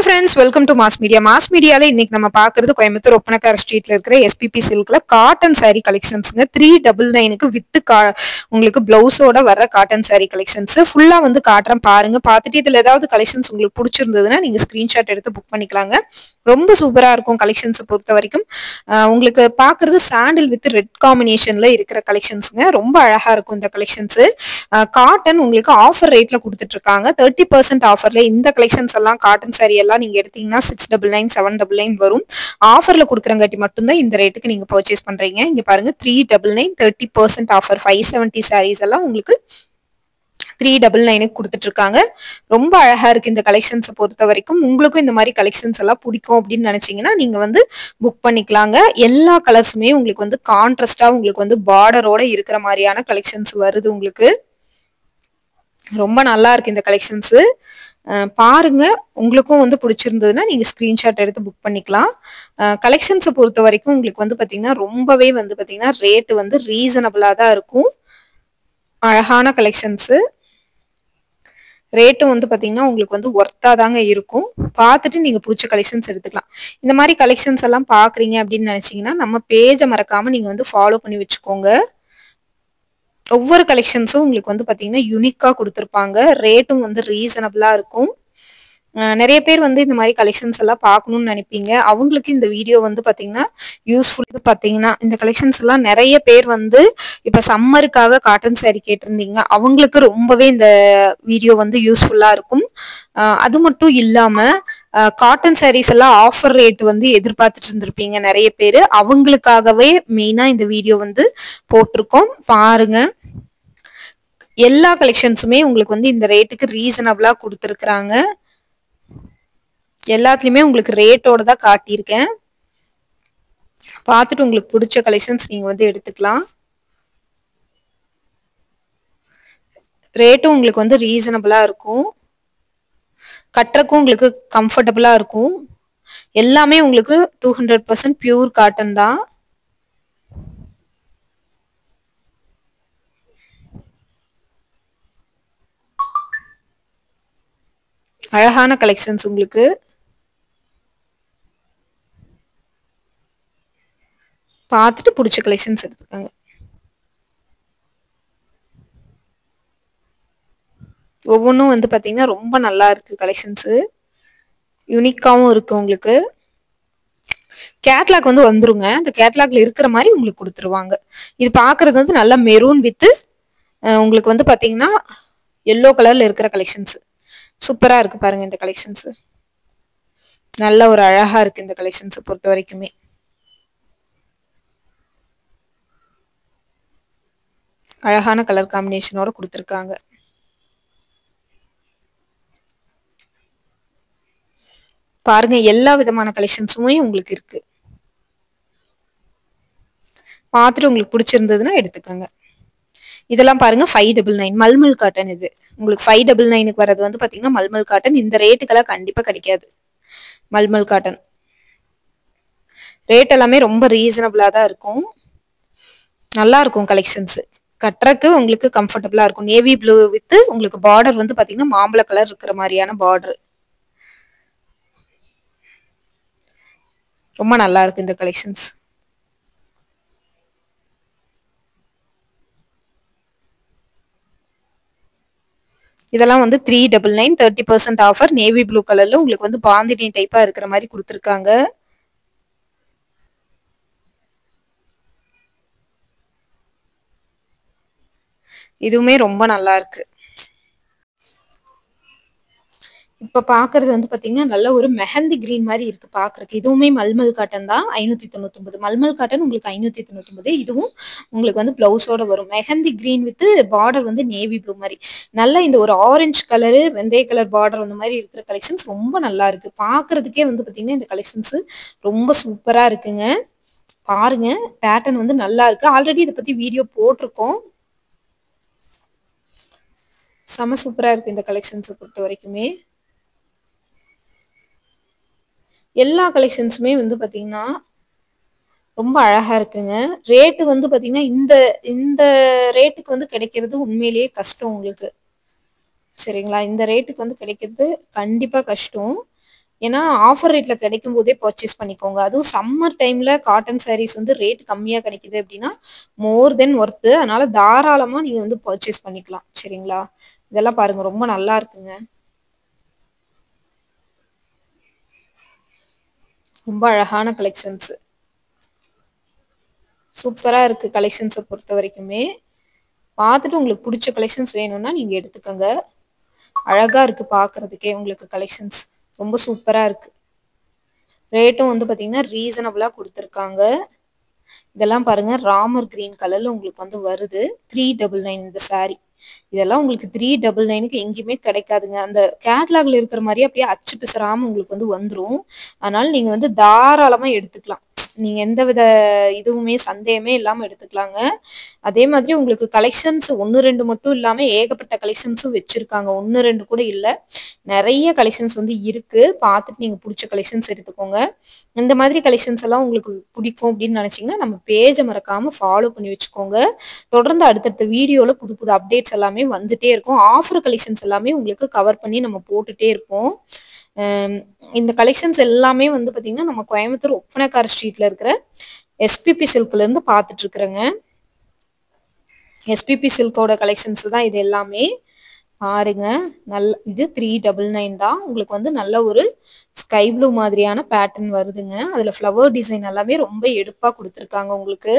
Friends, welcome to mass media. Mass மீடியால இன்னைக்கு நம்ம பாக்குறது கோயம்புத்தூர் ஒப்பனக்கார ஸ்ட்ரீட்ல இருக்கிற எஸ்பிபி சில்க்ல காட்டன் சாரி கலெக்ஷன்ஸ்ங்க. 399க்கு வித் உங்களுக்கு பிளவுஸோட வர்ற காட்டன் சாரி கலெக்ஷன்ஸ் ஃபுல்லா வந்து காட்டுறேன் பாருங்க. பார்த்துட்டு இதுல ஏதாவது கலெக்ஷன்ஸ் உங்களுக்கு பிடிச்சிருந்ததுன்னா நீங்க ஸ்கிரீன்ஷாட் எடுத்து புக் பண்ணிக்கலாங்க. ரொம்ப சூப்பரா இருக்கும் கலெக்ஷன்ஸ் பொறுத்த வரைக்கும். உங்களுக்கு பாக்குறது சாண்டில் வித் ரெட் காம்பினேஷன்ல இருக்கிற கலெக்ஷன்ஸ்ங்க. ரொம்ப அழகா இருக்கும் இந்த கலெக்ஷன்ஸ். காட்டன் உங்களுக்கு ஆஃபர் ரேட்ல கொடுத்துட்டு இருக்காங்க. 30% ஆஃபர்ல இந்த கலெக்ஷன்ஸ் எல்லாம் காட்டன் சாரி எல்லாம் நீங்க எடுத்தீங்கன்னா 699 799 வரும். ஆஃபர்ல கொடுக்குறங்காட்டி மட்டும்தான் இந்த ரேட்டுக்கு நீங்க பர்ச்சேஸ் பண்றீங்க. இங்க பாருங்க 399 30% ஆஃபர் 570 சாரீஸ் எல்லாம் உங்களுக்கு 399க்கு கொடுத்துட்டு இருக்காங்க. ரொம்ப அழகா இருக்கு இந்த கலெக்ஷன்ஸை பொறுத்த வரைக்கும். உங்களுக்கும் இந்த மாதிரி கலெக்ஷன்ஸ் எல்லாம் பிடிக்கும் அப்படின்னு நினைச்சீங்கன்னா நீங்க வந்து புக் பண்ணிக்கலாங்க. எல்லா கலர்ஸுமே உங்களுக்கு வந்து கான்ட்ராஸ்டா உங்களுக்கு வந்து பார்டரோட இருக்கிற மாதிரியான கலெக்ஷன்ஸ் வருது. உங்களுக்கு ரொம்ப நல்லா இருக்கு இந்த கலெக்ஷன்ஸ். பாருங்க, உங்களுக்கும் வந்து பிடிச்சிருந்ததுன்னா நீங்க ஸ்கிரீன்ஷாட் எடுத்து புக் பண்ணிக்கலாம். கலெக்ஷன்ஸை பொறுத்த வரைக்கும் உங்களுக்கு வந்து பாத்தீங்கன்னா ரொம்பவே வந்து பாத்தீங்கன்னா ரேட் வந்து ரீசனபிளா தான் இருக்கும். அழகான கலெக்ஷன்ஸ். ரேட்டும் வந்து பாத்தீங்கன்னா உங்களுக்கு வந்து ஒர்த்தா தாங்க இருக்கும். பார்த்துட்டு நீங்க பிடிச்ச கலெக்ஷன்ஸ் எடுத்துக்கலாம். இந்த மாதிரி கலெக்ஷன்ஸ் எல்லாம் பாக்குறீங்க அப்படின்னு நினைச்சீங்கன்னா நம்ம பேஜை மறக்காம நீங்க வந்து ஃபாலோ பண்ணி வச்சுக்கோங்க. ஒவ்வொரு கலெக்ஷன்ஸும் உங்களுக்கு வந்து பாத்தீங்கன்னா யூனிக்கா கொடுத்துருப்பாங்க. ரேட்டும் வந்து ரீசனபிளா இருக்கும். நிறைய பேர் வந்து இந்த மாதிரி கலெக்ஷன்ஸ் எல்லாம் பார்க்கணும்னு நினைப்பீங்க. அவங்களுக்கு இந்த வீடியோ வந்து பாத்தீங்கன்னா யூஸ்ஃபுல். பாத்தீங்கன்னா இந்த கலெக்ஷன்ஸ் எல்லாம் நிறைய பேர் வந்து இப்ப சம்மருக்காக காட்டன் சாரி கேட்டிருந்தீங்க. அவங்களுக்கு ரொம்பவே இந்த வீடியோ வந்து யூஸ்ஃபுல்லா இருக்கும். அது மட்டும் இல்லாம காட்டன் சாரீஸ் எல்லாம் ஆஃபர் ரேட் வந்து எதிர்பார்த்துட்டு இருந்திருப்பீங்க நிறைய பேர். அவங்களுக்காகவே மெயினா இந்த வீடியோ வந்து போட்டிருக்கோம். பாருங்க, எல்லா கலெக்ஷன்ஸுமே உங்களுக்கு வந்து இந்த ரேட்டுக்கு ரீசனபிளா கொடுத்துருக்குறாங்க. எல்லாத்துலயுமே உங்களுக்கு ரேட்டோட தான் காட்டியிருக்கேன். பார்த்துட்டு உங்களுக்கு பிடிச்ச கலெக்ஷன்ஸ் நீங்க வந்து எடுத்துக்கலாம். ரேட்டும் உங்களுக்கு வந்து ரீசனபிளா இருக்கும். கட்டுறக்கும் உங்களுக்கு கம்ஃபர்டபுளா இருக்கும். எல்லாமே உங்களுக்கு 200% பியூர் காட்டன் தான். அழகான கலெக்ஷன்ஸ். உங்களுக்கு பார்த்துட்டு பிடிச்ச கலெக்ஷன்ஸ் எடுத்துக்கோங்க. ஒவ்வொன்றும் வந்து பாத்தீங்கன்னா ரொம்ப நல்லா இருக்கு கலெக்ஷன்ஸ். யூனிக்காவும் இருக்கு. உங்களுக்கு கேட்லாக் வந்து வந்துருங்க. அந்த கேட்லாக்ல இருக்கிற மாதிரி உங்களுக்கு கொடுத்துருவாங்க. இது பாக்குறது வந்து நல்லா மெரூன் வித் உங்களுக்கு வந்து பாத்தீங்கன்னா எல்லோ கலர்ல இருக்கிற கலெக்ஷன்ஸ். சூப்பரா இருக்கு பாருங்க இந்த கலெக்ஷன்ஸ். நல்ல ஒரு அழகா இருக்கு இந்த கலெக்ஷன்ஸ் பொறுத்த வரைக்குமே. அழகான கலர் காம்பினேஷனோட கொடுத்துருக்காங்க. பாருங்க, எல்லா விதமான கலெக்ஷன்ஸுமே உங்களுக்கு இருக்கு. பார்த்துட்டு உங்களுக்கு பிடிச்சிருந்ததுன்னா எடுத்துக்கோங்க. இதெல்லாம் பாருங்க 599 மல்மல் காட்டன். இது உங்களுக்கு 599க்கு வர்றது வந்து பாத்தீங்கன்னா மல்மல் காட்டன். இந்த ரேட்டுக்கெல்லாம் கண்டிப்பா கிடைக்காது. மல்மல் காட்டன் ரேட் எல்லாமே ரொம்ப ரீசனபிளா தான் இருக்கும். நல்லா இருக்கும் கலெக்ஷன்ஸ். கட்டுறக்கு உங்களுக்கு கம்ஃபர்டபுளா இருக்கும். நேவி ப்ளூ வித் உங்களுக்கு பார்டர் வந்து பாத்தீங்கன்னா மாம்பழ கலர் இருக்கிற மாதிரியான பார்டர். ரொம்ப நல்லா இருக்கு இந்த கலெக்ஷன்ஸ். இதெல்லாம் வந்து 399 30% ஆஃபர். நேவி ப்ளூ கலர்ல உங்களுக்கு வந்து பாந்தினி டைப்பா இருக்கிற மாதிரி கொடுத்துருக்காங்க. இதுவுமே ரொம்ப நல்லா இருக்கு. இப்ப பாக்குறது வந்து பாத்தீங்கன்னா நல்ல ஒரு மெஹந்தி கிரீன் மாதிரி இருக்கு பாக்குறதுக்கு. இதுவுமே மல்மல் காட்டன் தான். 599 மல்மல் காட்டன் உங்களுக்கு 599. இதுவும் உங்களுக்கு வந்து பிளவுஸோட வரும். மெஹந்தி கிரீன் வித் பார்டர் வந்து நேவி ப்ளூ மாதிரி. நல்லா இந்த ஒரு ஆரஞ்சு கலரு வெந்தய கலர் பார்டர் அந்த மாதிரி இருக்கிற கலெக்ஷன்ஸ் ரொம்ப நல்லா இருக்கு. பாக்குறதுக்கே வந்து பாத்தீங்கன்னா இந்த கலெக்ஷன்ஸ் ரொம்ப சூப்பரா இருக்குங்க. பாருங்க, பேட்டர்ன் வந்து நல்லா இருக்கு. ஆல்ரெடி இதை பத்தி வீடியோ போட்டிருக்கோம். செம சூப்பரா இருக்கு இந்த கலெக்ஷன்ஸை பொறுத்த வரைக்குமே. எல்லா கலெக்ஷன்ஸுமே வந்து பாத்தீங்கன்னா ரொம்ப அழகா இருக்குங்க. ரேட்டு வந்து பாத்தீங்கன்னா இந்த இந்த ரேட்டுக்கு வந்து கிடைக்கிறது உண்மையிலேயே கஷ்டம் உங்களுக்கு. சரிங்களா? இந்த ரேட்டுக்கு வந்து கிடைக்கிறது கண்டிப்பா கஷ்டம். ஏன்னா ஆஃபர் ரேட்ல கிடைக்கும் போதே பர்ச்சேஸ் பண்ணிக்கோங்க. அதுவும் சம்மர் டைம்ல காட்டன் சாரீஸ் வந்து ரேட் கம்மியா கிடைக்குது அப்படின்னா மோர் தென் ஒர்த்து. அதனால தாராளமா நீங்க வந்து பர்ச்சேஸ் பண்ணிக்கலாம். சரிங்களா? இதெல்லாம் பாருங்க ரொம்ப நல்லா இருக்குங்க. ரொம்ப அழகான கலெக்ஷன்ஸ். சூப்பரா இருக்கு கலெக்ஷன்ஸ பொறுத்த வரைக்குமே. பார்த்துட்டு உங்களுக்கு புடிச்ச கலெக்ஷன்ஸ் வேணும்னா நீங்க எடுத்துக்கங்க. அழகா இருக்கு பார்க்கறதுக்கே உங்களுக்கு கலெக்ஷன்ஸ். ரொம்ப சூப்பரா இருக்கு. ரேட்டும் வந்து பாத்தீங்கன்னா ரீசனபிளா குடுத்துருக்காங்க. இதெல்லாம் பாருங்க ராமர் கிரீன் கலர்ல உங்களுக்கு வந்து வருது. 399 இந்த சாரி. இதெல்லாம் உங்களுக்கு 399க்கு எங்கேயுமே கிடைக்காதுங்க. அந்த கேட்லாக்ல இருக்கிற மாரியே அப்படியே அச்சு பிசறாம உங்களுக்கு வந்து வந்துரும். அதனால நீங்க வந்து தாராளமா எடுத்துக்கலாம். நீங்க எந்தவித இதுவுமே சந்தேகமே இல்லாம எடுத்துக்கலாங்க. அதே மாதிரி உங்களுக்கு கலெக்ஷன்ஸ் 1, 2 மட்டும் இல்லாம ஏகப்பட்ட கலெக்ஷன்ஸும் வச்சிருக்காங்க. 1, 2 கூட இல்ல. நெறைய கலெக்ஷன்ஸ் வந்து இருக்கு. பார்த்துட்டு நீங்க புடிச்ச கலெக்ஷன்ஸ் எடுத்துக்கோங்க. இந்த மாதிரி கலெக்ஷன்ஸ் எல்லாம் உங்களுக்கு பிடிக்கும் அப்படின்னு நினைச்சீங்கன்னா நம்ம பேஜ மறக்காம ஃபாலோ பண்ணி வச்சுக்கோங்க. தொடர்ந்து அடுத்தடுத்த வீடியோல புது புது அப்டேட்ஸ் எல்லாமே வந்துட்டே இருக்கும். ஆஃபர் கலெக்ஷன்ஸ் எல்லாமே உங்களுக்கு கவர் பண்ணி நம்ம போட்டுட்டே இருப்போம். இந்த கலெக்ஷன்ஸ் எல்லாமே வந்து பாத்தீங்கன்னா நம்ம கோயம்புத்தூர் ஒப்பனக்கார ஸ்ட்ரீட்ல இருக்கிற எஸ்பிபி சில்க்ல இருந்து பார்த்துட்டு இருக்கிறேங்க. எஸ்பிபி சில்கோட கலெக்ஷன்ஸ் தான் இது எல்லாமே. பாருங்க இது 399 தான். உங்களுக்கு வந்து நல்ல ஒரு ஸ்கை ப்ளூ மாதிரியான பேட்டர்ன் வருதுங்க. அதுல ஃப்ளவர் டிசைன் எல்லாமே ரொம்ப எடுப்பா கொடுத்துருக்காங்க உங்களுக்கு.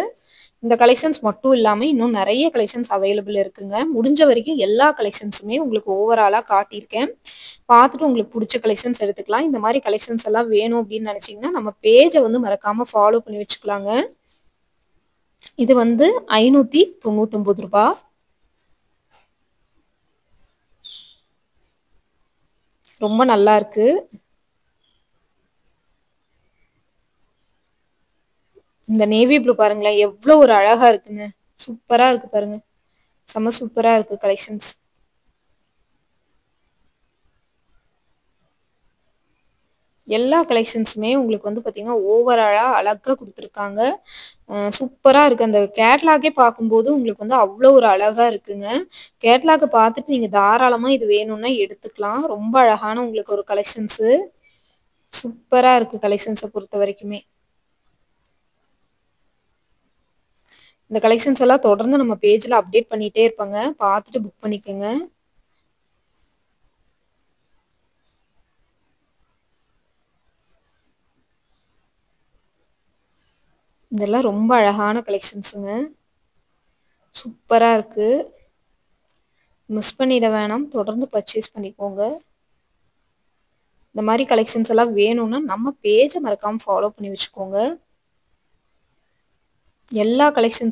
இந்த கலெக்ஷன்ஸ் மட்டும் இல்லாம இன்னும் நிறைய கலெக்ஷன்ஸ் அவைலபிள் இருக்குங்க. முடிஞ்ச வரைக்கும் எல்லா கலெக்ஷன்ஸுமே உங்களுக்கு ஓவராலா காட்டியிருக்கேன். பார்த்துட்டு உங்களுக்கு பிடிச்ச கலெக்ஷன்ஸ் எடுத்துக்கலாம். இந்த மாதிரி கலெக்ஷன்ஸ் எல்லாம் வேணும் அப்படின்னு நினைச்சீங்கன்னா நம்ம பேஜை வந்து மறக்காம ஃபாலோ பண்ணி வச்சுக்கலாங்க. இது வந்து 599 ரூபாய். ரொம்ப நல்லா இருக்கு. இந்த நேவி ப்ளூ பாருங்களேன் எவ்வளவு ஒரு அழகா இருக்குங்க. சூப்பரா இருக்கு பாருங்க. செம சூப்பரா இருக்கு கலெக்ஷன்ஸ். எல்லா கலெக்ஷன்ஸுமே உங்களுக்கு வந்து பாத்தீங்கன்னா ஓவராலா அழகா கொடுத்துருக்காங்க. சூப்பரா இருக்கு. அந்த கேட்லாகே பார்க்கும்போது உங்களுக்கு வந்து அவ்வளோ ஒரு அழகா இருக்குங்க. கேட்லாக பார்த்துட்டு நீங்க தாராளமா இது வேணும்னா எடுத்துக்கலாம். ரொம்ப அழகான உங்களுக்கு ஒரு கலெக்ஷன்ஸு. சூப்பரா இருக்கு கலெக்ஷன்ஸை பொறுத்த வரைக்குமே. இந்த கலெக்ஷன்ஸ் எல்லாம் தொடர்ந்து நம்ம பேஜ்ல அப்டேட் பண்ணிட்டே இருப்பாங்க. பார்த்துட்டு புக் பண்ணிக்கோங்க. இதெல்லாம் ரொம்ப அழகான கலெக்ஷன்ஸுங்க. சூப்பரா இருக்கு. மிஸ் பண்ணிட வேணாம். தொடர்ந்து பர்ச்சேஸ் பண்ணிக்கோங்க. இந்த மாதிரி கலெக்ஷன்ஸ் எல்லாம் வேணும்னா நம்ம பேஜை மறக்காம ஃபாலோ பண்ணி வச்சுக்கோங்க. எல்லா கலெக்ஷன்ஸ்